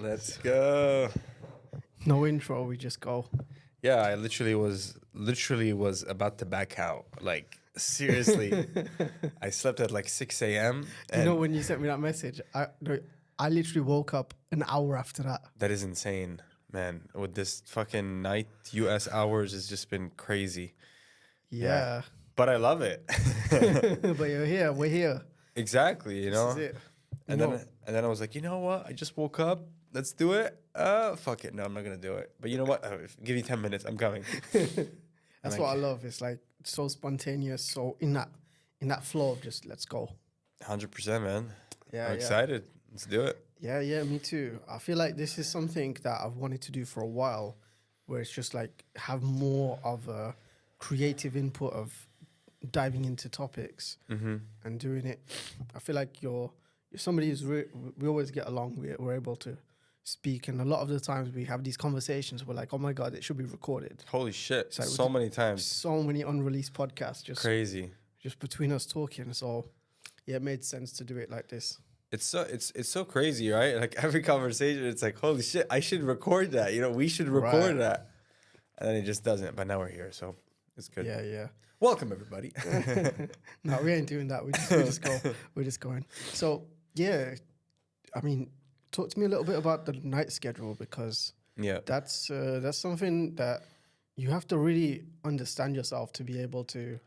Let's go. No intro, we just go. Yeah, I literally was about to back out. Like seriously, I slept at like 6 a.m. You know, when you sent me that message, I literally woke up an hour after that. That is insane, man. With this fucking night, U.S. hours has just been crazy. Yeah. But I love it. But you're here, we're here. Exactly, you know. This is it. And No. then I was like, you know what? I just woke up. Let's do it. Fuck it. No, I'm not gonna do it. But you know what? Give me 10 minutes. I'm coming. That's what I love. It's like so spontaneous, so in that flow of just let's go. 100%, man. Yeah, I'm excited. Let's do it. Yeah, me too. I feel like this is something that I've wanted to do for a while, where it's just like have more of a creative input of diving into topics and doing it. I feel like you're somebody who's we always get along. We're able to speak, and a lot of the times we have these conversations. We're like, oh my god, it should be recorded. Holy shit! Like So many times. So many unreleased podcasts, just Crazy. just between us talking. So yeah, it made sense to do it like this. It's so crazy, right? Like every conversation, it's like, holy shit, I should record that. You know, we should record that. And then it just doesn't. But now we're here, so it's good. Yeah. Welcome everybody. No, we ain't doing that. We just go. We're just going. So yeah, I mean, talk to me a little bit about the night schedule, because that's something that you have to really understand yourself to be able to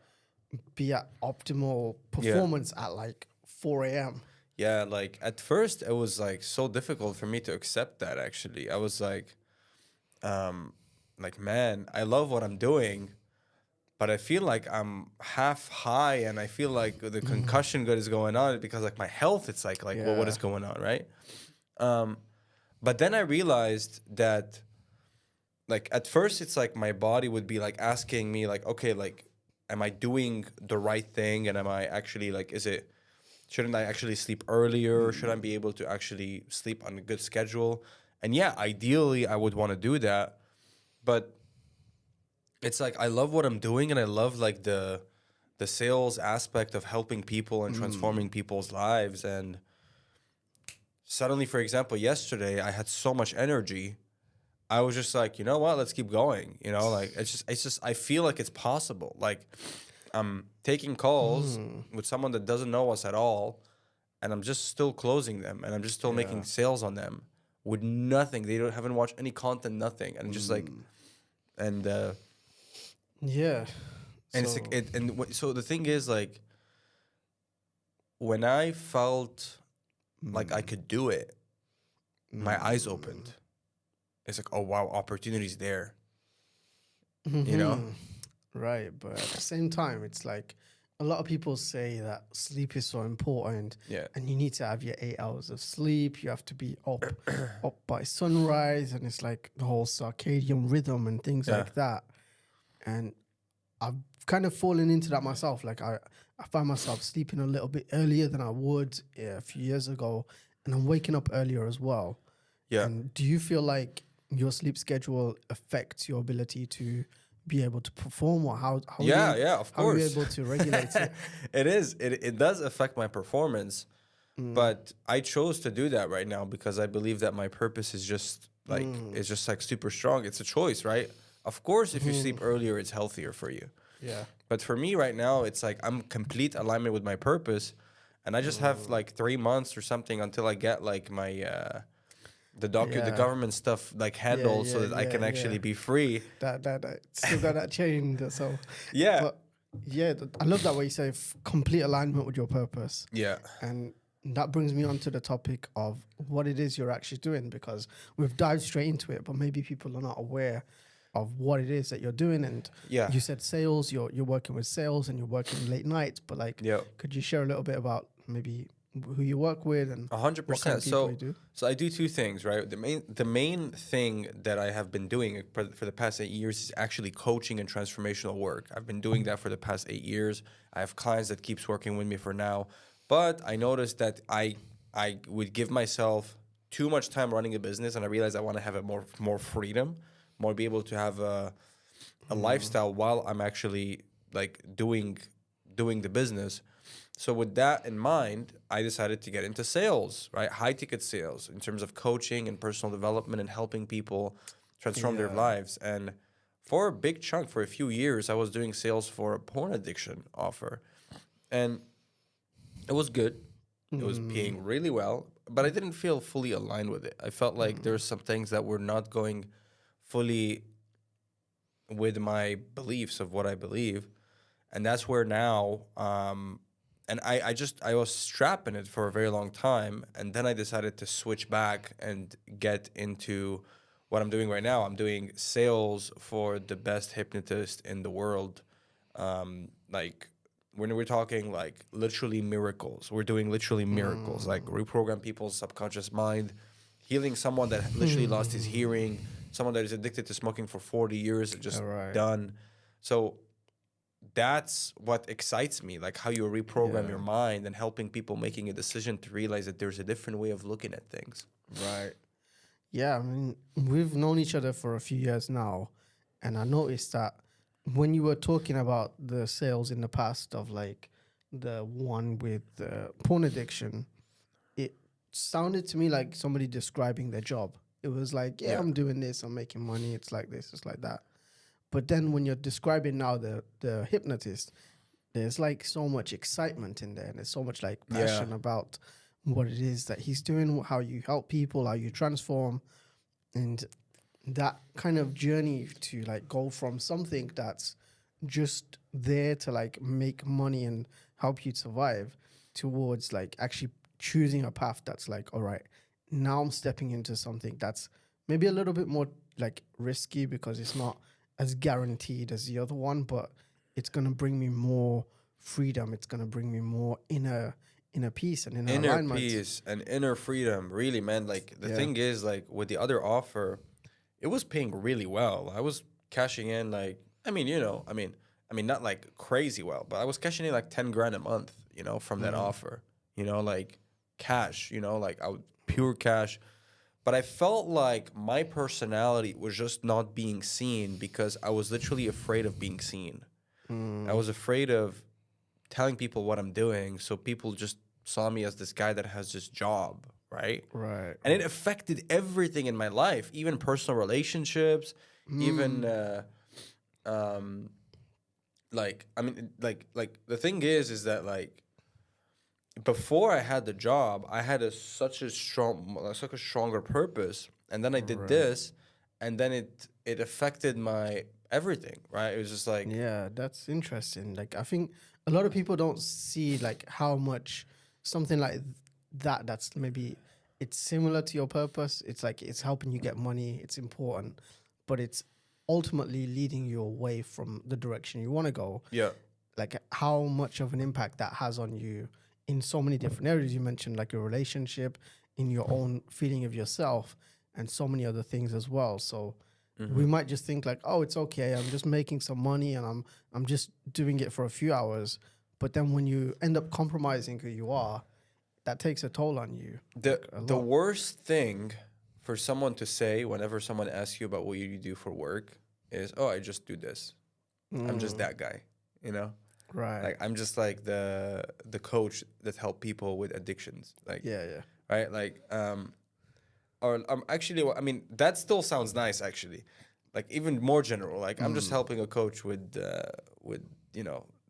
be at optimal performance at like 4 a.m. Yeah, like at first it was like so difficult for me to accept that. Actually, I was like, man, I love what I'm doing, but I feel like I'm half high, and I feel like the concussion good is going on because like my health, it's like well, what is going on, right? But then I realized that, like at first it's like my body would be like asking me like, okay, like, am I doing the right thing, and am I actually like, shouldn't I actually sleep earlier? Should I be able to actually sleep on a good schedule? And yeah, ideally I would want to do that. But it's like I love what I'm doing, and I love like the sales aspect of helping people and transforming people's lives. And suddenly, for example, yesterday I had so much energy. I was just like, you know what? Let's keep going. You know, like it's just I feel like it's possible. Like I'm taking calls with someone that doesn't know us at all, and I'm just still closing them, and I'm just still making sales on them with nothing. They haven't watched any content, nothing, and just like, and Yeah. and So- so the thing is, like, when I felt like I could do it, my eyes opened. It's like, oh wow, opportunity's there. You know. Right, but at the same time, it's like a lot of people say that sleep is so important, and you need to have your 8 hours of sleep. You have to be up by sunrise, and it's like the whole circadian rhythm and things like that. And I've kind of fallen into that myself. Like I find myself sleeping a little bit earlier than I would a few years ago, and I'm waking up earlier as well. Yeah. And do you feel like your sleep schedule affects your ability to be able to perform, or how Of course. how are you able to regulate it? It does affect my performance, but I chose to do that right now because I believe that my purpose is just like it's just like super strong. It's a choice, right? Of course, if you sleep earlier, it's healthier for you. Yeah. But for me right now, it's like I'm complete alignment with my purpose, and I just have like 3 months or something until I get like my the government stuff like handled so that I can actually be free. That still got that chain. So Yeah. but yeah, I love that way you say complete alignment with your purpose. Yeah. And that brings me on to the topic of what it is you're actually doing, because we've dived straight into it, but maybe people are not aware of what it is that you're doing. And you said sales, you're working with sales, and you're working late nights, but like, could you share a little bit about maybe who you work with and 100%. what kind of people you do? So I do two things, right? The main thing that I have been doing for the past 8 years is actually coaching and transformational work. I've been doing that for the past 8 years. I have clients that keeps working with me for now, but I noticed that I would give myself too much time running a business, and I realized I want to have more freedom, more be able to have a lifestyle while I'm actually like doing doing the business. So with that in mind, I decided to get into sales, right? High ticket sales in terms of coaching and personal development and helping people transform their lives. And for a big chunk, for a few years, I was doing sales for a porn addiction offer. And it was good. It was paying really well, but I didn't feel fully aligned with it. I felt like there's some things that were not going fully with my beliefs of what I believe. And that's where now, and I was strapped in it for a very long time. And then I decided to switch back and get into what I'm doing right now. I'm doing sales for the best hypnotist in the world. Like when we're talking like literally miracles, we're doing literally miracles, like reprogram people's subconscious mind, healing someone that literally lost his hearing, someone that is addicted to smoking for 40 years, just done. So that's what excites me, like how you reprogram your mind and helping people making a decision to realize that there's a different way of looking at things. Right. Yeah, I mean, we've known each other for a few years now, and I noticed that when you were talking about the sales in the past of like the one with the porn addiction, it sounded to me like somebody describing their job. It was like, I'm doing this, I'm making money, it's like this, it's like that. But then when you're describing now the hypnotist, there's like so much excitement in there, and there's so much like passion about what it is that he's doing, how you help people, how you transform, and that kind of journey to like go from something that's just there to like make money and help you survive towards like actually choosing a path that's like, all right, now I'm stepping into something that's maybe a little bit more like risky because it's not as guaranteed as the other one, but it's going to bring me more freedom. It's going to bring me more inner peace and inner alignment. Peace and inner freedom, really, man. Like the thing is, like with the other offer, it was paying really well. I was cashing in like, I mean, not like crazy well, but I was cashing in like 10 grand a month, from that offer, like cash, like I would pure cash. But I felt like my personality was just not being seen because I was literally afraid of being seen. I was afraid of telling people what I'm doing, so people just saw me as this guy that has this job, right? Right. And it affected everything in my life, even personal relationships, even like the thing is that like before I had the job, I had such a stronger purpose, and then I did this, and then it affected my everything, right? It was just like, yeah, that's interesting. Like I think a lot of people don't see like how much something like that's maybe it's similar to your purpose. It's like it's helping you get money. It's important, but it's ultimately leading you away from the direction you want to go. Yeah, like how much of an impact that has on you in so many different areas. You mentioned like your relationship, in your own feeling of yourself, and so many other things as well. So we might just think like, oh, it's okay, I'm just making some money and I'm just doing it for a few hours. But then when you end up compromising who you are, that takes a toll on you. The worst thing for someone to say whenever someone asks you about what you do for work is, oh, I just do this. I'm just that guy, Right. Like I'm just like the coach that help people with addictions. Like right. Like or actually, I mean that still sounds nice actually. Like even more general. Like I'm just helping a coach with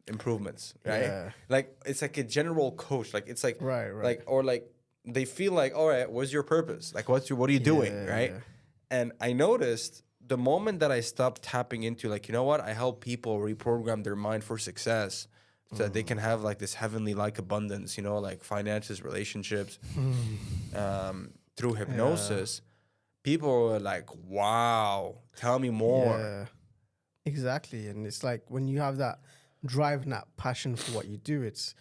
improvements. Right. Yeah. Like it's like a general coach. Like it's like right. Like or like they feel like, all right, what's your purpose? Like what are you doing? Right. Yeah. And I noticed the moment that I stopped tapping into like, you know what, I help people reprogram their mind for success so that they can have like this heavenly like abundance, like finances, relationships, through hypnosis. People were like, wow, tell me more. Yeah, exactly. And it's like when you have that drive and that passion for what you do, it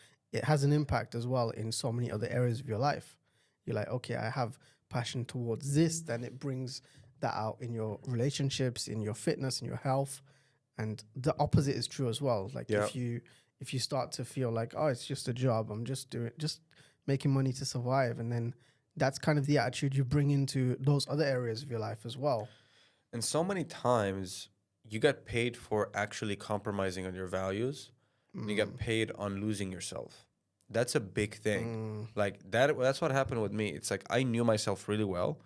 has an impact as well in so many other areas of your life. You're like, okay, I have passion towards this, then it brings that out in your relationships, in your fitness, in your health. And the opposite is true as well. Like if you start to feel like, oh, it's just a job, I'm just making money to survive, and then that's kind of the attitude you bring into those other areas of your life as well. And so many times you get paid for actually compromising on your values. and you get paid on losing yourself. That's a big thing. Like that's what happened with me. It's like I knew myself really well.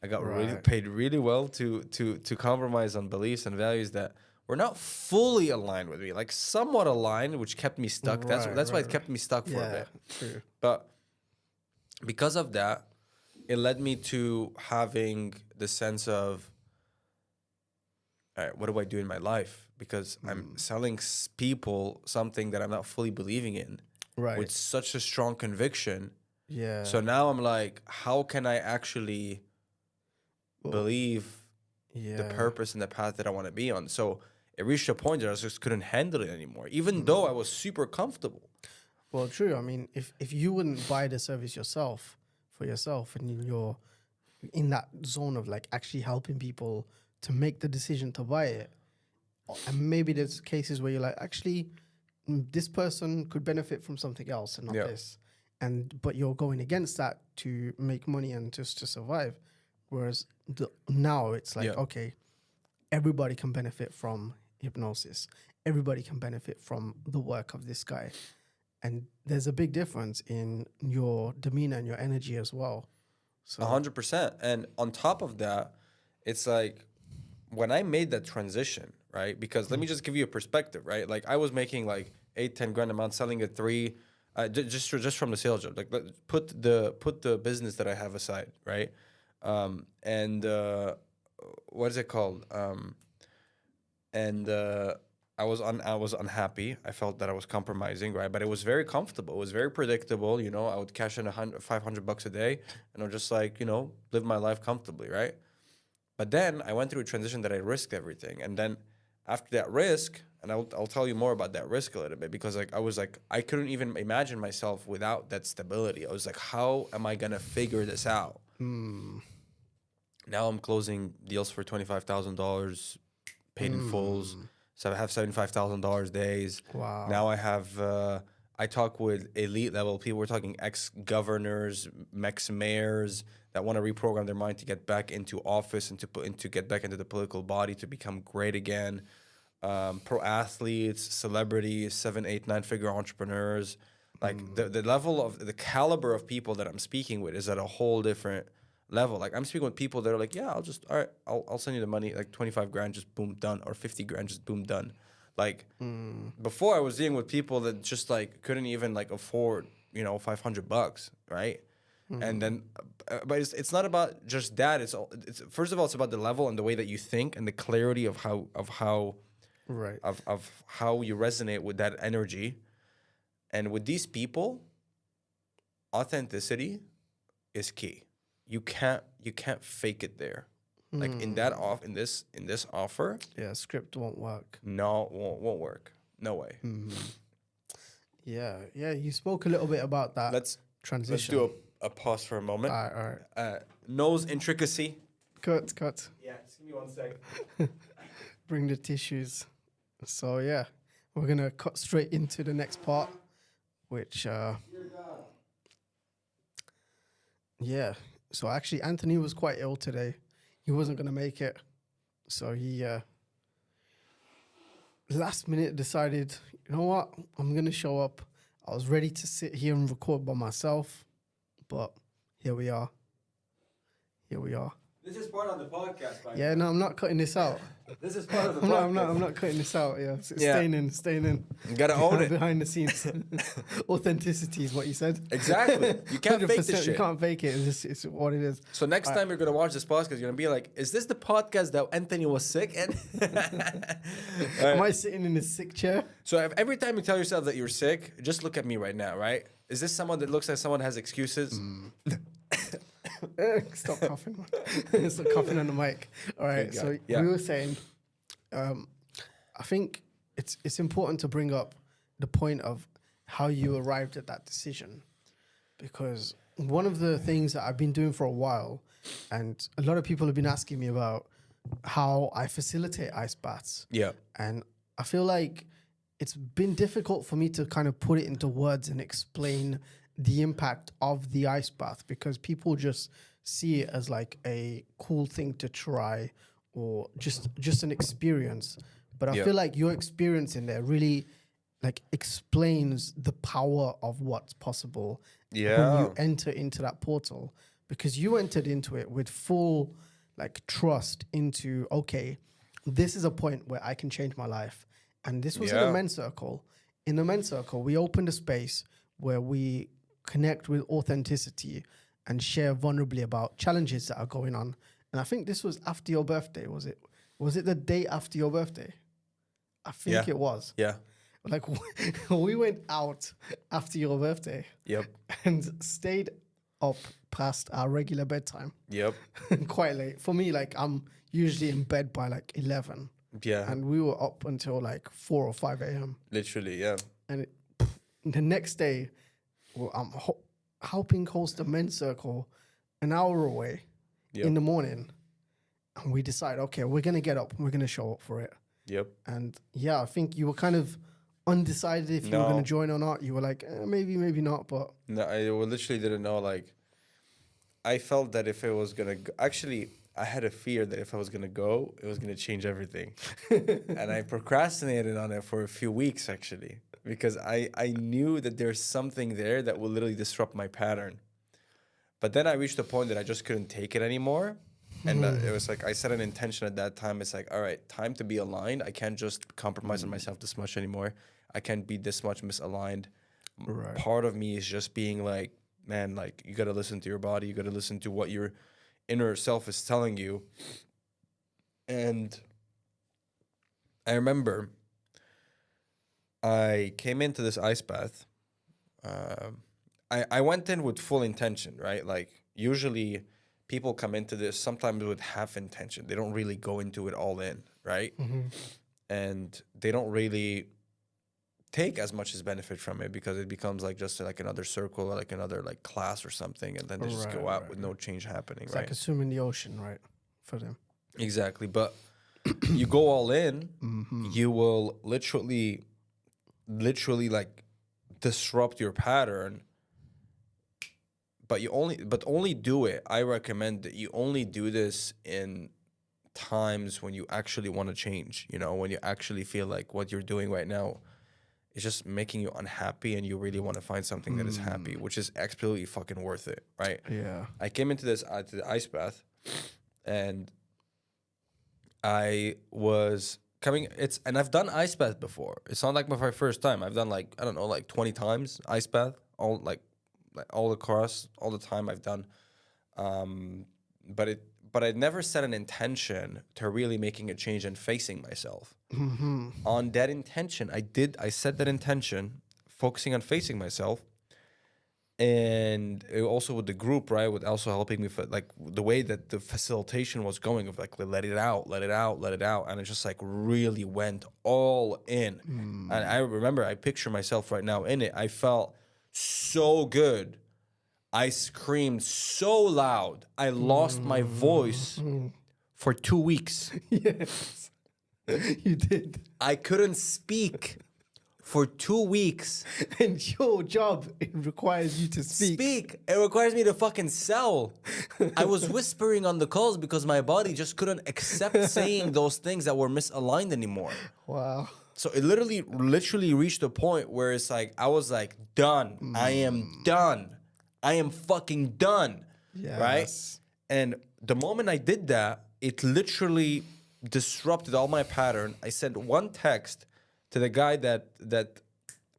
I got really paid really well to compromise on beliefs and values that were not fully aligned with me, like somewhat aligned, which kept me stuck. That's why it kept me stuck for a bit. True. But because of that, it led me to having the sense of, all right, what do I do in my life? Because I'm selling people something that I'm not fully believing in, with such a strong conviction. Yeah. So now I'm like, how can I actually believe the purpose and the path that I want to be on? So it reached a point that I just couldn't handle it anymore, even though I was super comfortable. Well, true. I mean, if you wouldn't buy the service yourself for yourself, and you're in that zone of like actually helping people to make the decision to buy it, and maybe there's cases where you're like, actually, this person could benefit from something else and not this, but you're going against that to make money and just to survive. Whereas now it's like, okay, everybody can benefit from hypnosis. Everybody can benefit from the work of this guy. And there's a big difference in your demeanor and your energy as well. So 100%. And on top of that, it's like when I made that transition, right? Because let me just give you a perspective, right? Like I was making like 8-10 grand a month, selling at 3, just from the sales job. Like put the business that I have aside, right? And what is it called? I was unhappy. I felt that I was compromising, right? But it was very comfortable. It was very predictable. You know, I would cash in $500 a day, and I would just like, you know, live my life comfortably, right? But then I went through a transition that I risked everything, and then after that risk, and I'll tell you more about that risk a little bit, because like I couldn't even imagine myself without that stability. I was like, how am I gonna figure this out? Now I'm closing deals for $25,000 paid in fulls. So I have $75,000 days. Wow. Now I have, I talk with elite level people. We're talking ex-governors, ex-mayors that want to reprogram their mind to get back into office and to get back into the political body to become great again. Pro athletes, celebrities, 7, 8, 9-figure entrepreneurs. Like the level of the caliber of people that I'm speaking with is at a whole different level. Like I'm speaking with people that are like, yeah, I'll send you the money, like 25 grand, just boom, done, or 50 grand, just boom, done. Like before I was dealing with people that just like couldn't even like afford, you know, $500, right? And then, but it's not about just that. It's first of all, it's about the level and the way that you think and the clarity of how you resonate with that energy. And with these people, authenticity is key. You can't fake it there. Like in this offer, script won't work. No, won't work. No way. Yeah. You spoke a little bit about that transition. Let's do a pause for a moment. All right. Nose intricacy. Cut. Yeah, just give me 1 second. Bring the tissues. So yeah, we're gonna cut straight into the next part, which yeah. So actually, Anthony was quite ill today. He wasn't gonna make it, so he last minute decided, you know what, I'm gonna show up. I was ready to sit here and record by myself, but here we are. This is part of the podcast, by Yeah, no, I'm not cutting this out. This is part of the podcast. I'm not cutting this out. Yeah, staying in. You gotta own it. Behind the scenes, authenticity is what you said. Exactly. You can't fake this shit. You can't fake it. It's what it is. So next time you're gonna watch this podcast, you're gonna be like, "Is this the podcast that Anthony was sick in?" Am I sitting in a sick chair? So every time you tell yourself that you're sick, just look at me right now, right? Is this someone that looks like someone has excuses? Stop coughing. Stop coughing on the mic. All right. So we were saying, I think it's important to bring up the point of how you arrived at that decision, because one of the things that I've been doing for a while, and a lot of people have been asking me about how I facilitate ice baths. Yeah. And I feel like it's been difficult for me to kind of put it into words and explain the impact of the ice bath, because people just see it as like a cool thing to try or just an experience. But I feel like your experience in there really like explains the power of what's possible when Yeah. you enter into that portal, because you entered into it with full like trust into, okay, this is a point where I can change my life. And this was in a Yeah. men's circle. In the men's circle, we opened a space where we connect with authenticity and share vulnerably about challenges that are going on. And I think this was after your birthday. Was it the day after your birthday? I think Yeah. it was. Yeah. Like we went out after your birthday Yep. and stayed up past our regular bedtime. Yep. Quite late. For me, like I'm usually in bed by like 11. Yeah. And we were up until like 4 or 5 a.m. Literally, yeah. And the next day, well, I'm helping host a men's circle an hour away in the morning. And we decide, okay, we're going to get up and we're going to show up for it. Yep. And yeah, I think you were kind of undecided if you were going to join or not. You were like, maybe, maybe not, but... No, I literally didn't know. Like, I felt that if it was going to go... Actually, I had a fear that if I was going to go, it was going to change everything. And I procrastinated on it for a few weeks, actually. Because I knew that there's something there that will literally disrupt my pattern. But then I reached a point that I just couldn't take it anymore. And it was like, I set an intention at that time. It's like, all right, time to be aligned. I can't just compromise on myself this much anymore. I can't be this much misaligned. Right. Part of me is just being like, man, like, you got to listen to your body. You got to listen to what your inner self is telling you. And I remember I came into this ice bath. I went in with full intention, right? Like, usually people come into this sometimes with half intention. They don't really go into it all in, right? Mm-hmm. And they don't really take as much as benefit from it because it becomes like just like another circle or like another like class or something, and then they just go out with no change happening. It's right? like a swim in the ocean, right? For them. Exactly. But you go all in, you will literally like disrupt your pattern. But only do it. I recommend that you only do this in times when you actually want to change, you know, when you actually feel like what you're doing right now is just making you unhappy and you really want to find something that is happy, which is absolutely fucking worth it, right? Yeah. I came into this to the ice bath and I was coming, and I've done ice bath before. It's not like my first time. I've done like, I don't know, like 20 times ice bath, all across, all the time I've done. But I'd never set an intention to really making a change and facing myself. On that intention, I set that intention, focusing on facing myself. And it also with the group, right, with also helping me for like the way that the facilitation was going of like, let it out. And it just like really went all in. And I remember, I picture myself right now in it. I felt so good. I screamed so loud. I lost my voice for 2 weeks. Yes. You did. I couldn't speak for 2 weeks. And your job, it requires you to speak. It requires me to fucking sell. I was whispering on the calls because my body just couldn't accept saying those things that were misaligned anymore. Wow. So it literally reached a point where it's like, I was like, done. I am done. I am fucking done. Yes. Right? And the moment I did that, it literally disrupted all my pattern. I sent one text to the guy that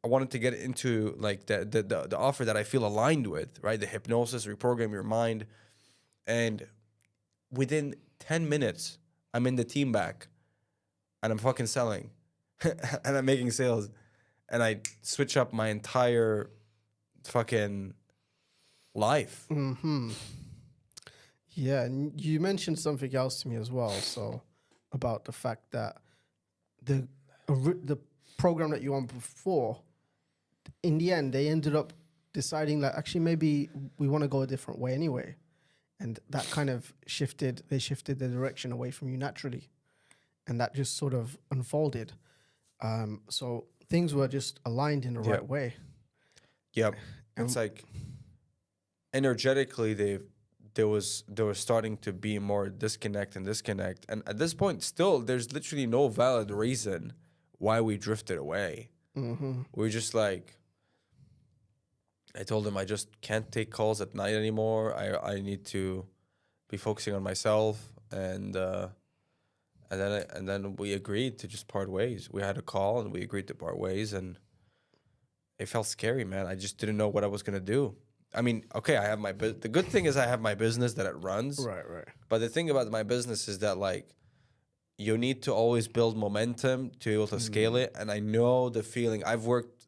I wanted to get into, like the offer that I feel aligned with, right? The hypnosis, reprogram your mind. And within 10 minutes, I'm in the team back and I'm fucking selling and I'm making sales. And I switch up my entire fucking life. Yeah, and you mentioned something else to me as well. So about the fact that the program that you were on before, in the end, they ended up deciding like, actually, maybe we want to go a different way anyway. And that kind of shifted the direction away from you naturally. And that just sort of unfolded. So things were just aligned in the right way. Yep. It's like energetically there was starting to be more disconnect. And at this point still there's literally no valid reason why we drifted away. We're just like, I told him I just can't take calls at night anymore. I need to be focusing on myself, and then we agreed to just part ways. We had a call and we agreed to part ways, and it felt scary, man. I just didn't know what I was gonna do. I mean, okay, I have the good thing is I have my business that it runs. Right. But the thing about my business is that like you need to always build momentum to be able to scale it. And I know the feeling. I've worked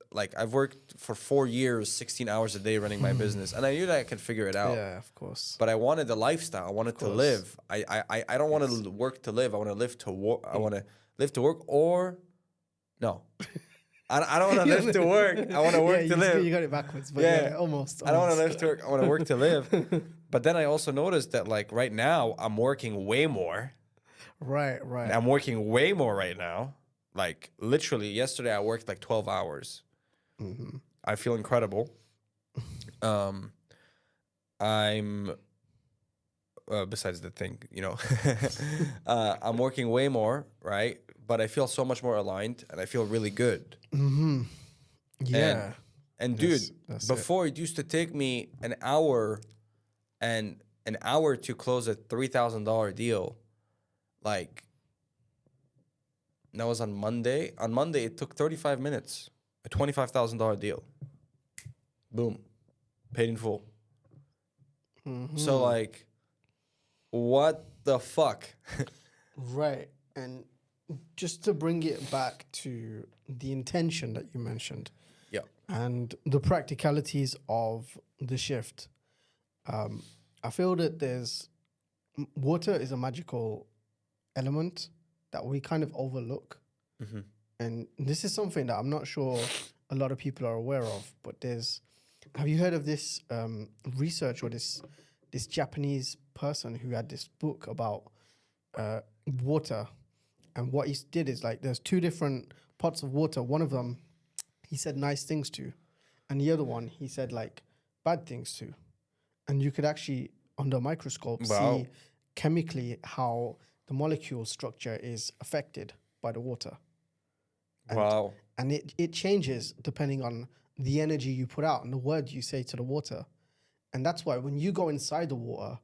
for 4 years, 16 hours a day running my business, and I knew that I could figure it out. Yeah, of course. But I wanted the lifestyle. I wanted to live. I don't want to work to live. I want to live to work. I want to live to work, or no. I don't want to live to work. I want to work to live. You got it backwards, but yeah, almost. I don't want to live to work. I want to work to live. But then I also noticed that like right now I'm working way more. Right. I'm working way more right now. Like literally yesterday I worked like 12 hours. I feel incredible. I'm besides the thing, I'm working way more, right? But I feel so much more aligned, and I feel really good. Yeah. And dude, before it used to take me an hour to close a $3,000 deal. Like, that was on Monday. On Monday, it took 35 minutes. A $25,000 deal. Boom. Paid in full. So, like, what the fuck? Right. And just to bring it back to the intention that you mentioned. Yeah. And the practicalities of the shift. I feel that water is a magical element that we kind of overlook. And this is something that I'm not sure a lot of people are aware of, but have you heard of this research or this Japanese person who had this book about water? And what he did is like, there's two different pots of water. One of them, he said nice things to, and the other one, he said like bad things to. And you could actually, under a microscope, see chemically how the molecule structure is affected by the water. And, and it changes depending on the energy you put out and the words you say to the water. And that's why when you go inside the water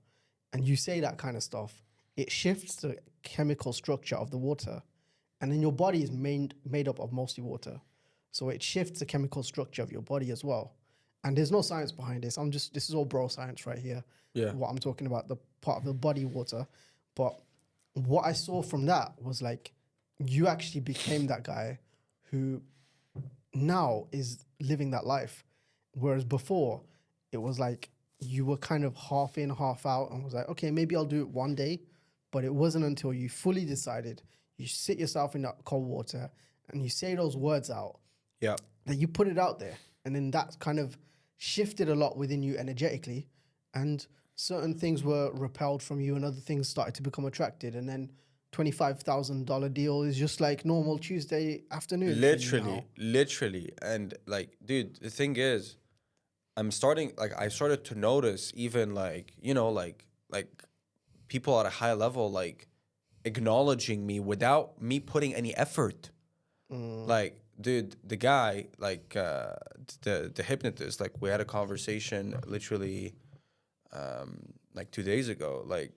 and you say that kind of stuff, it shifts the chemical structure of the water. And then your body is made up of mostly water. So it shifts the chemical structure of your body as well. And there's no science behind this. This is all bro science right here. Yeah. What I'm talking about, the part of the body water. But what I saw from that was like, you actually became that guy who now is living that life. Whereas before, it was like you were kind of half in, half out, and was like, okay, maybe I'll do it one day. But it wasn't until you fully decided, you sit yourself in that cold water and you say those words out, that you put it out there. And then that kind of shifted a lot within you energetically. And certain things were repelled from you and other things started to become attracted. And then $25,000 deal is just like normal Tuesday afternoon. Literally. And like, dude, the thing is, I started to notice even like, like people at a high level, like acknowledging me without me putting any effort. Like, dude, the guy, like the hypnotist, like we had a conversation literally like 2 days ago. Like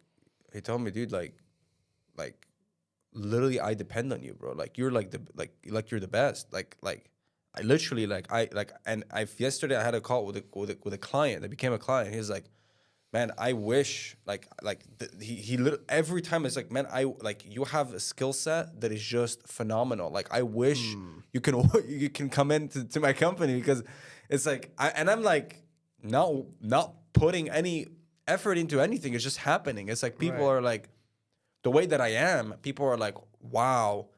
he told me, dude, like literally I depend on you, bro. Like you're like you're the best. Like I literally yesterday I had a call with a client that became a client. He's like, man, I wish he every time it's like, man, you have a skill set that is just phenomenal. Like I wish you can come into my company, because it's like I'm like not putting any effort into anything. It's just happening. It's like people are like, the way that I am, people are like, wow,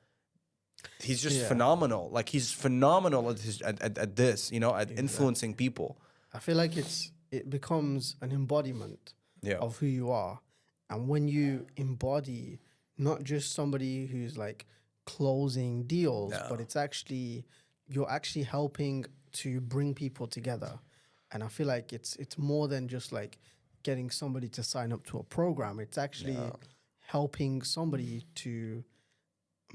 he's just phenomenal. Like he's phenomenal at this, at influencing people. I feel like it becomes an embodiment of who you are. And when you embody not just somebody who's like closing deals, but you're actually helping to bring people together. And I feel like it's more than just like getting somebody to sign up to a program. It's actually helping somebody to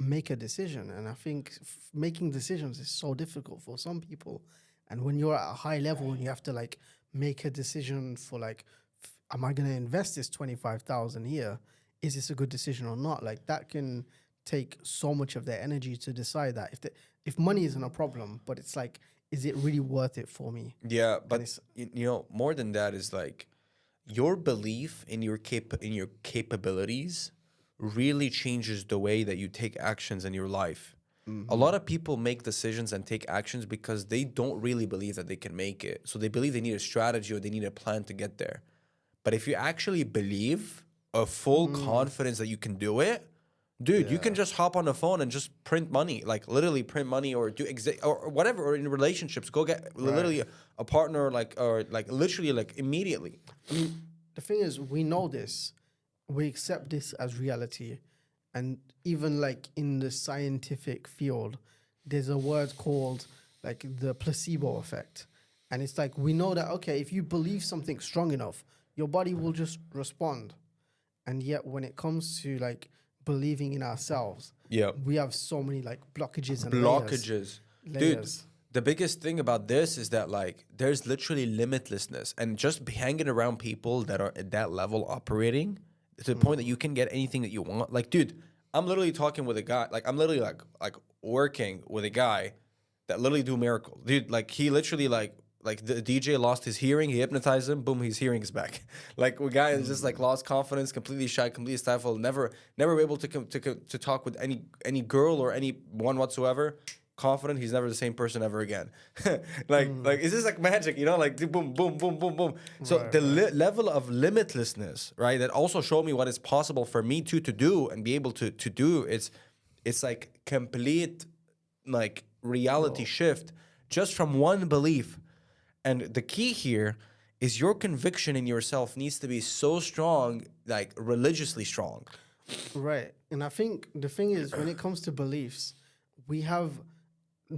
make a decision. And I think making decisions is so difficult for some people. And when you're at a high level and you have to like make a decision for like, am I going to invest this 25,000 here? Is this a good decision or not? Like that can take so much of their energy to decide that. If money isn't a problem, but it's like, is it really worth it for me? Yeah, but more than that is like your belief in your capabilities really changes the way that you take actions in your life. A lot of people make decisions and take actions because they don't really believe that they can make it. So they believe they need a strategy or they need a plan to get there. But if you actually believe a full confidence that you can do it, dude, you can just hop on the phone and just print money, like literally print money, or do or whatever, or in relationships, go get literally a partner, or literally like immediately. I mean, the thing is, we know this, we accept this as reality, and even like in the scientific field, there's a word called like the placebo effect, and it's like we know that if you believe something strong enough, your body will just respond, and yet when it comes to like believing in ourselves, we have so many like blockages and layers. Dude, the biggest thing about this is that like there's literally limitlessness, and just hanging around people that are at that level operating to the point that you can get anything that you want. Like, dude, I'm literally talking with a guy, like I'm literally like working with a guy that literally do miracles. Dude, like he literally like the DJ lost his hearing, he hypnotized him, boom, his hearing is back. Like a guy is just like lost confidence, completely shy, completely stifled, never able to talk with any girl or anyone whatsoever. Confident, he's never the same person ever again. like it's just like magic, like boom, boom, boom, boom, boom. So level of limitlessness, right? That also showed me what is possible for me to do and be able to do. It's like complete like reality shift just from one belief. And the key here is your conviction in yourself needs to be so strong, like religiously strong. Right. And I think the thing is, when it comes to beliefs, we have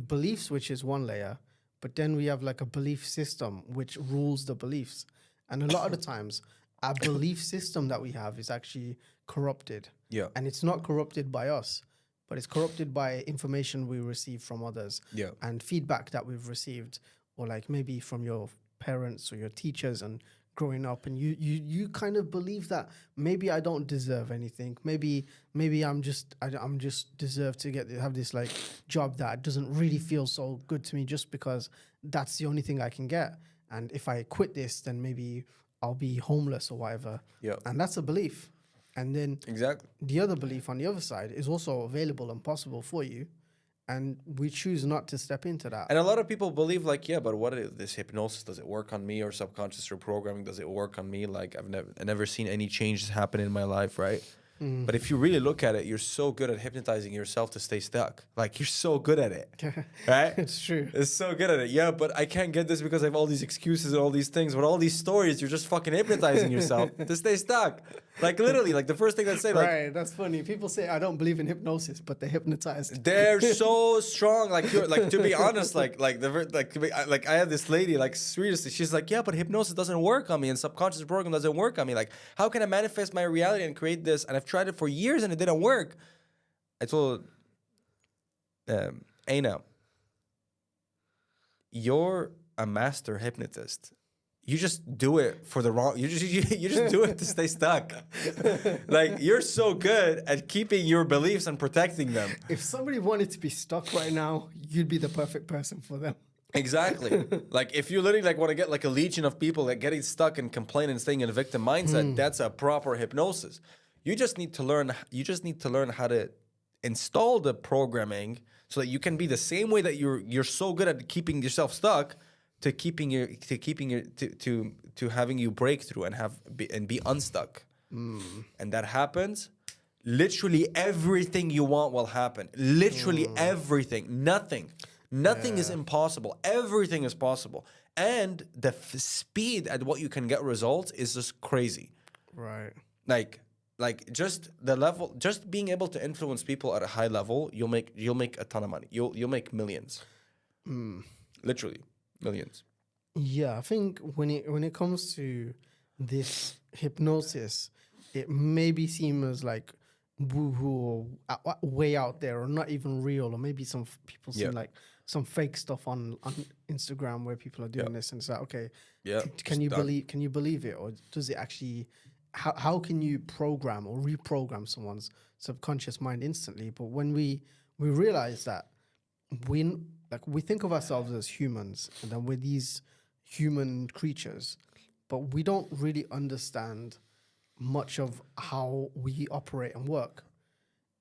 beliefs, which is one layer, but then we have like a belief system which rules the beliefs. And a lot of the times, our belief system that we have is actually corrupted. Yeah. And it's not corrupted by us, but it's corrupted by information we receive from others. Yeah. And feedback that we've received, or like maybe from your parents or your teachers and growing up, and you kind of believe that maybe I don't deserve anything. Maybe I'm just deserve to have this like job that doesn't really feel so good to me just because that's the only thing I can get. And if I quit this, then maybe I'll be homeless or whatever. Yeah. And that's a belief. And then exactly the other belief on the other side is also available and possible for you. And we choose not to step into that. And a lot of people believe like, yeah, but what is this hypnosis? Does it work on me? Or subconscious reprogramming, does it work on me? Like I've never seen any changes happen in my life, right? But if you really look at it, you're so good at hypnotizing yourself to stay stuck. Like you're so good at it, right? It's true. It's so good at it. Yeah, but I can't get this because I have all these excuses and all these things. But all these stories, you're just fucking hypnotizing yourself to stay stuck. Like literally, like the first thing I say, like, right? That's funny. People say I don't believe in hypnosis, but they're hypnotized. They're so strong. Like you're like, to be honest, like I have this lady, like seriously, she's like, yeah, but hypnosis doesn't work on me, and subconscious program doesn't work on me. Like, how can I manifest my reality and create this? And I've tried it for years and it didn't work. I told Aina, you're a master hypnotist. You just do it for the wrong. You just do it to stay stuck. Like you're so good at keeping your beliefs and protecting them. If somebody wanted to be stuck right now, you'd be the perfect person for them. Exactly. Like if you literally like want to get like a legion of people that getting stuck and complaining and staying in a victim mindset, that's a proper hypnosis. You just need to learn. You just need to learn how to install the programming so that you can be the same way that you're so good at keeping yourself stuck. To having you break through and be unstuck. And that happens, literally everything you want will happen. Literally everything. Nothing is impossible. Everything is possible. And the speed at what you can get results is just crazy. Right. Like just the level, just being able to influence people at a high level, you'll make a ton of money. You'll make millions. Literally. Millions. Yeah, I think when it comes to this hypnosis, it maybe seems like woohoo or way out there or not even real, or maybe some people see like some fake stuff on Instagram where people are doing this, and it's like, okay, can you believe it, or does it actually? How can you program or reprogram someone's subconscious mind instantly? But when we realize that we think of ourselves as humans, and then we're these human creatures, but we don't really understand much of how we operate and work.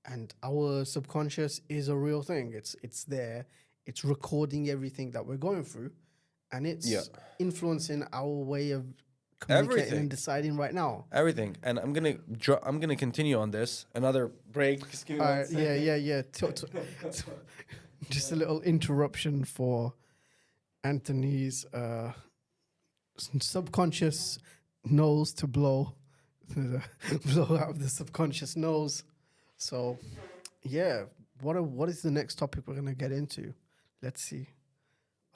And our subconscious is a real thing. It's there. It's recording everything that we're going through, and it's influencing our way of communicating and deciding right now. Everything. And I'm gonna continue on this. Another break. Yeah. Just a little interruption for Anthony's subconscious nose to blow out of the subconscious nose. So, yeah, what is the next topic we're gonna get into? Let's see.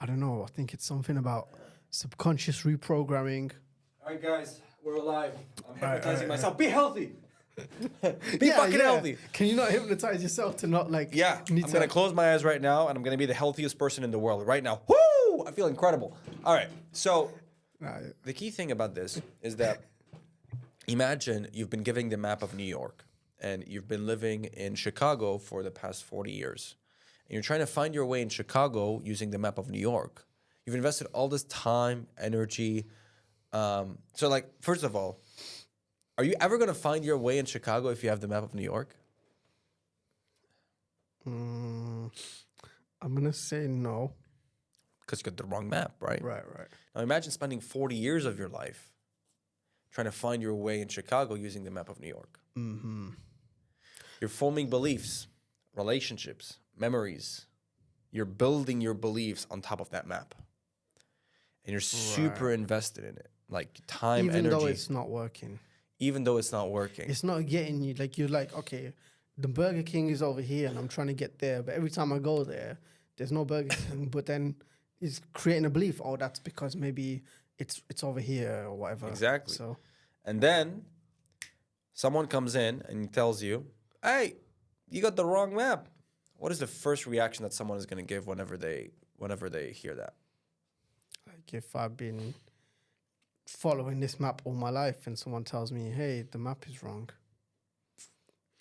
I don't know. I think it's something about subconscious reprogramming. All right, guys, we're alive. I'm hypnotizing myself. Be healthy. Be fucking healthy. Can you not hypnotize yourself to not like? Yeah, I'm gonna close my eyes right now, and I'm gonna be the healthiest person in the world right now. Woo! I feel incredible. All right, so the key thing about this is that imagine you've been giving the map of New York, and you've been living in Chicago for the past 40 years. And you're trying to find your way in Chicago using the map of New York. You've invested all this time, energy. So, like, first of all, are you ever going to find your way in Chicago if you have the map of New York? I'm going to say no. Because you got the wrong map, right? Right. Now, imagine spending 40 years of your life trying to find your way in Chicago using the map of New York. Mm-hmm. You're forming beliefs, relationships, memories. You're building your beliefs on top of that map. And you're super invested in it. Like time, energy. Even though it's not working. It's not getting you. Like, you're like, okay, the Burger King is over here and I'm trying to get there. But every time I go there, there's no Burger King. But then it's creating a belief, oh, that's because maybe it's over here or whatever. Exactly. So, and then someone comes in and tells you, hey, you got the wrong map. What is the first reaction that someone is going to give whenever they hear that? Like, if I've been following this map all my life and someone tells me, hey, the map is wrong,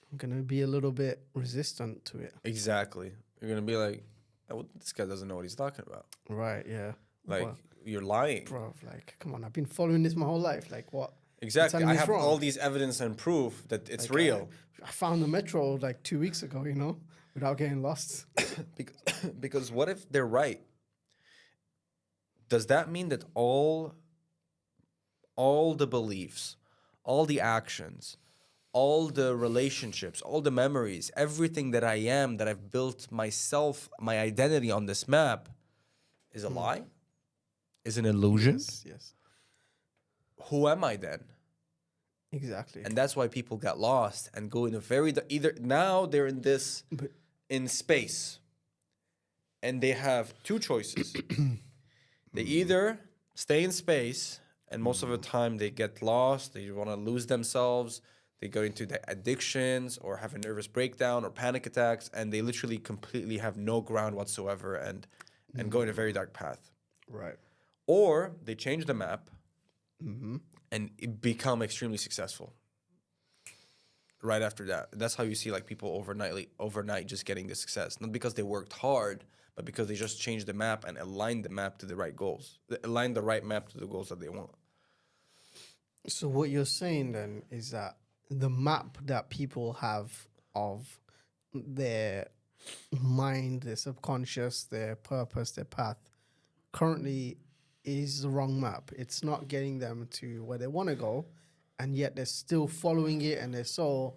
I'm going to be a little bit resistant to it. Exactly. You're going to be like, oh, this guy doesn't know what he's talking about. Right, yeah. Like, you're lying. Bro, like, come on, I've been following this my whole life. Like, what? Exactly. I have all these evidence and proof that it's like, real. I found the metro like 2 weeks ago, without getting lost. because what if they're right? Does that mean that all the beliefs, all the actions, all the relationships, all the memories, everything that I am, that I've built myself, my identity on this map, is a lie? Is an illusion? Yes. Who am I then? Exactly. And that's why people get lost and go in either now they're in space, and they have two choices. They either stay in space, and most of the time they get lost, they want to lose themselves, they go into the addictions or have a nervous breakdown or panic attacks, and they literally completely have no ground whatsoever and go in a very dark path. Right. Or they change the map and become extremely successful right after that. That's how you see like people overnight just getting the success. Not because they worked hard, but because they just changed the map and aligned the map to the right goals. Aligned the right map to the goals that they want. So what you're saying then is that the map that people have of their mind, their subconscious, their purpose, their path, currently is the wrong map. It's not getting them to where they want to go, and yet they're still following it, and they're so,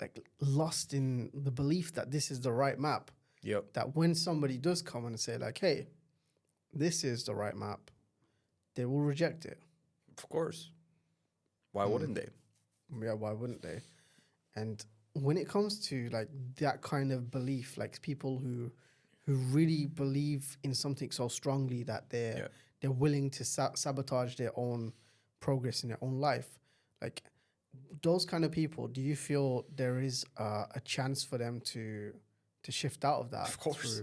like lost in the belief that this is the right map. Yep. That when somebody does come and say like, hey, this is the right map, they will reject it. Of course. Why wouldn't they? Yeah, why wouldn't they? And when it comes to like that kind of belief, like people who really believe in something so strongly that they're willing to sabotage their own progress in their own life, like those kind of people, do you feel there is a chance for them to shift out of that? Of course,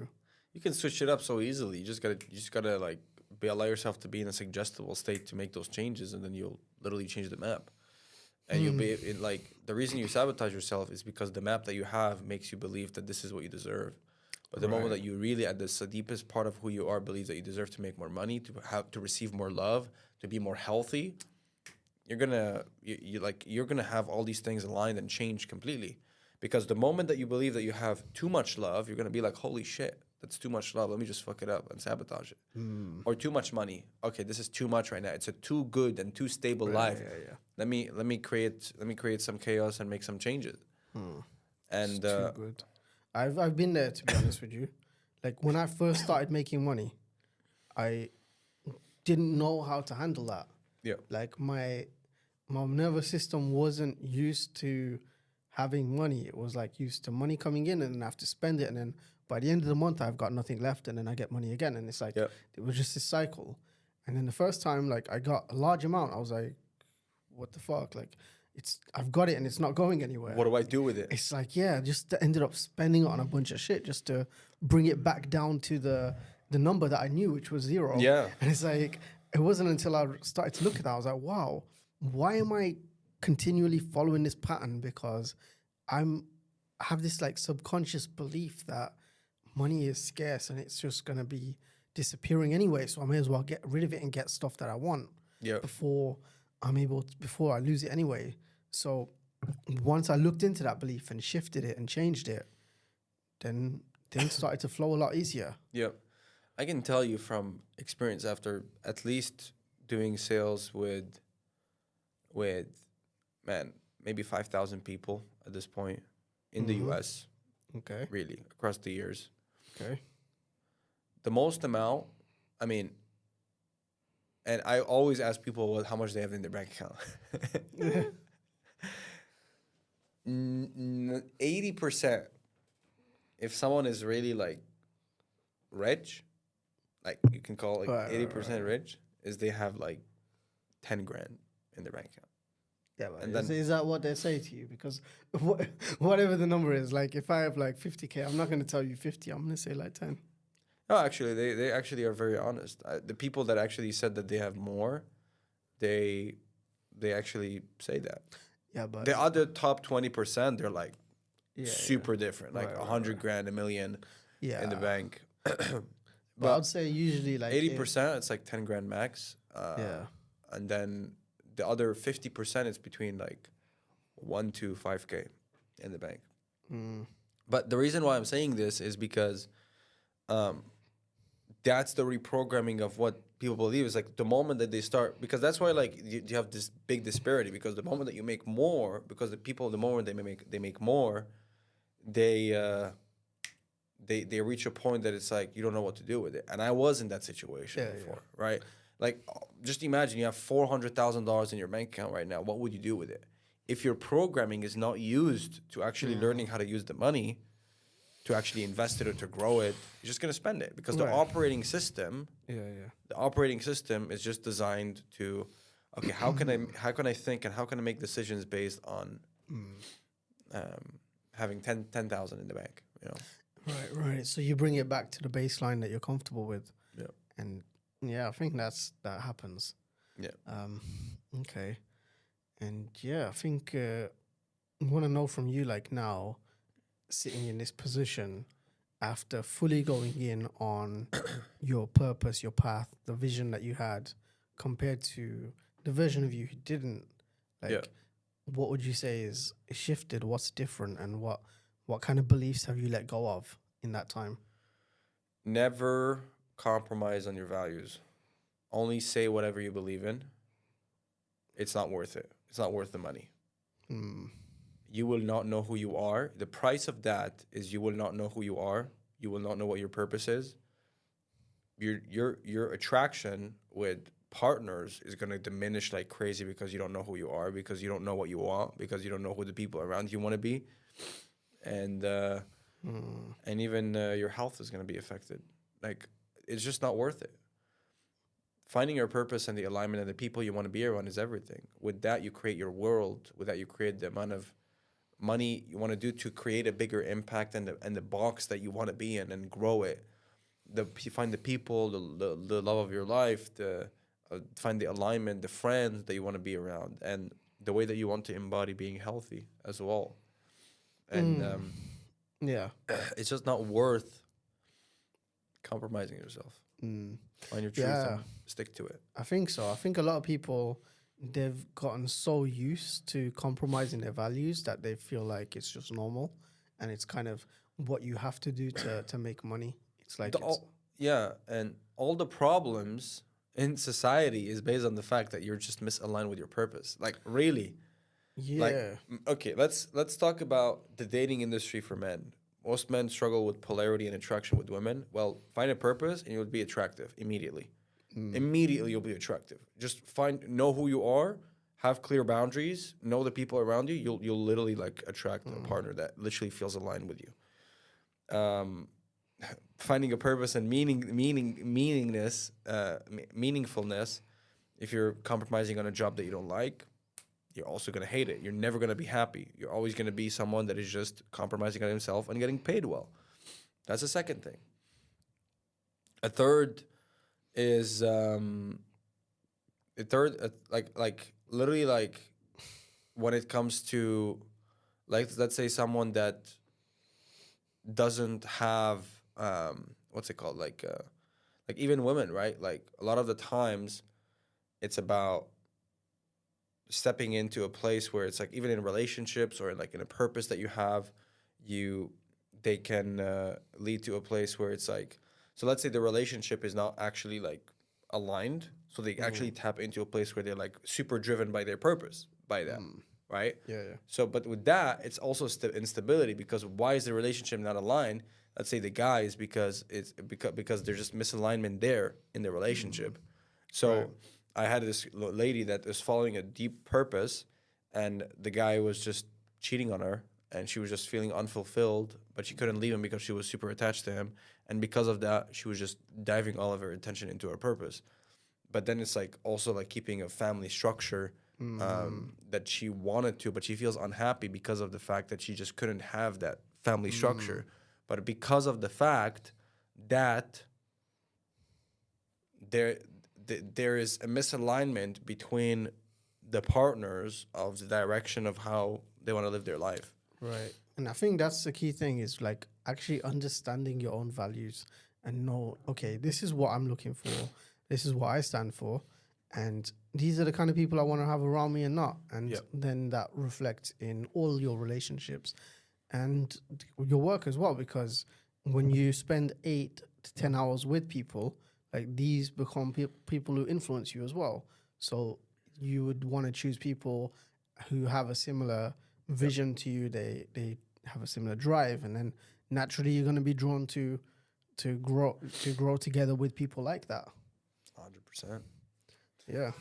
you can switch it up so easily. You just gotta like allow yourself to be in a suggestible state to make those changes, and then you'll literally change the map. And you'll be in, like, the reason you sabotage yourself is because the map that you have makes you believe that this is what you deserve. But the moment that you really, at the deepest part of who you are, believe that you deserve to make more money, to receive more love, to be more healthy, you're gonna have all these things aligned and change completely. Because the moment that you believe that you have too much love, you're gonna be like, holy shit, that's too much love. Let me just fuck it up and sabotage it. Or too much money. Okay, this is too much right now. It's a too good and too stable life. Let me create some chaos and make some changes. And too good. I've been there, to be honest with you. Like when I first started making money, I didn't know how to handle that. Yeah. Like my nervous system wasn't used to having money. It was like used to money coming in and then I have to spend it, and then by the end of the month I've got nothing left, and then I get money again, and it's like it was just this cycle. And then the first time like I got a large amount, I was like, what the fuck? Like I've got it and it's not going anywhere. What do I do with it? It's like, just ended up spending it on a bunch of shit just to bring it back down to the number that I knew, which was 0. Yeah. And it's like, it wasn't until I started to look at that, I was like, wow, why am I continually following this pattern? Because I have this like subconscious belief that money is scarce and it's just going to be disappearing anyway. So I may as well get rid of it and get stuff that I want before I lose it anyway. So once I looked into that belief and shifted it and changed it, then things started to flow a lot easier. Yep. I can tell you from experience, after at least doing sales with maybe 5,000 people at this point in the US. Okay. Really, across the years. Okay. The most amount, I mean, and I always ask people how much they have in their bank account. 80%, if someone is really like rich, like you can call it like 80% rich, is they have like 10 grand in their bank account. Yeah, but is that what they say to you? Because whatever the number is, like if I have like 50K, I'm not going to tell you 50, I'm going to say like 10. No, actually, they actually are very honest. The people that actually said that they have more, they actually say that. Yeah, but the other top 20%, they're like super different, like 100 grand, $1 million in the bank. But I'd say usually like 80%, it's like 10 grand max. And then the other 50% is between like 1 to 5K in the bank. But the reason why I'm saying this is because that's the reprogramming of what people believe. Is like the moment that they start, because that's why like you have this big disparity, because the moment that you make more, because the moment they make more, they reach a point that it's like you don't know what to do with it. And I was in that situation before, right? Like just imagine you have $400,000 in your bank account right now. What would you do with it? If your programming is not used to actually learning how to use the money, to actually invest it or to grow it, you're just gonna spend it, because the operating system, the operating system is just designed to, okay, how can I think and how can I make decisions based on having 10,000 in the bank, you know? Right. So you bring it back to the baseline that you're comfortable with. Yeah. And I think that happens. Yeah. Okay. And I think I want to know from you, like now, sitting in this position after fully going in on your purpose, your path, the vision that you had, compared to the version of you who didn't, like what would you say is shifted? What's different? And what kind of beliefs have you let go of in that time? Never compromise on your values. Only say whatever you believe in. It's not worth it. It's not worth the money. You will not know who you are. The price of that is you will not know who you are. You will not know what your purpose is. Your attraction with partners is going to diminish like crazy, because you don't know who you are, because you don't know what you want, because you don't know who the people around you want to be. And even your health is going to be affected. Like, it's just not worth it. finding your purpose and the alignment and the people you want to be around is everything. With that, you create your world. With that, you create the amount of money you want to do to create a bigger impact and the box that you want to be in and grow it. You find the people, the love of your life, find the alignment, the friends that you want to be around, and the way that you want to embody being healthy as well. And yeah, it's just not worth compromising yourself. Find your truth and stick to it. I think so. I think a lot of people, they've gotten so used to compromising their values that they feel like it's just normal, and it's kind of what you have to do to make money. It's like and all the problems in society is based on the fact that you're just misaligned with your purpose. Like, really. Yeah. Like, okay, let's talk about the dating industry for men. Most men struggle with polarity and attraction with women. Well, find a purpose and you'll be attractive immediately. Immediately you'll be attractive. Just know who you are, have clear boundaries, know the people around you. You'll literally like attract a partner that literally feels aligned with you. Finding a purpose and meaningfulness. If you're compromising on a job that you don't like, you're also going to hate it. You're never going to be happy. You're always going to be someone that is just compromising on himself and getting paid well. That's the second thing. A third is literally like when it comes to, like, let's say someone that doesn't have what's it called, like even women, right? Like a lot of the times it's about stepping into a place where it's like, even in relationships or like in a purpose that you have, they can lead to a place where it's like, so let's say the relationship is not actually like aligned, so they actually tap into a place where they're like super driven by their purpose, by them, right? Yeah. So, but with that, it's also instability, because why is the relationship not aligned? Let's say the guy is because there's just misalignment there in the relationship. So. Right. I had this lady that was following a deep purpose, and the guy was just cheating on her, and she was just feeling unfulfilled, but she couldn't leave him because she was super attached to him. And because of that, she was just diving all of her attention into her purpose. But then it's like also like keeping a family structure that she wanted to, but she feels unhappy because of the fact that she just couldn't have that family structure. But because of the fact that there is a misalignment between the partners of the direction of how they want to live their life. Right. And I think that's the key thing, is like actually understanding your own values and know, okay, this is what I'm looking for. This is what I stand for. And these are the kind of people I want to have around me and not. And then that reflects in all your relationships and your work as well, because when you spend 8 to 10 hours with people, like these become people who influence you as well. So you would want to choose people who have a similar vision to you. They have a similar drive, and then naturally you're going to be drawn to grow together with people like that. 100%. Yeah.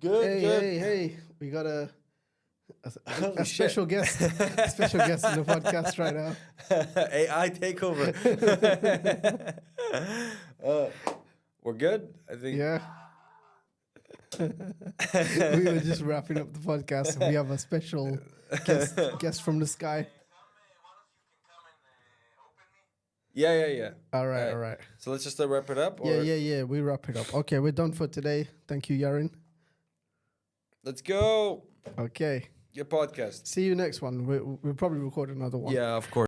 Good. Hey! We got a special guest in the podcast right now. AI takeover. We're good, I think. Yeah. We were just wrapping up the podcast, and we have a special guest from the sky. Yeah. All right. So let's just wrap it up? Or? Yeah. We wrap it up. Okay, we're done for today. Thank you, Yarin. Let's go. Okay. Your podcast. See you next one. We'll probably record another one. Yeah, of course.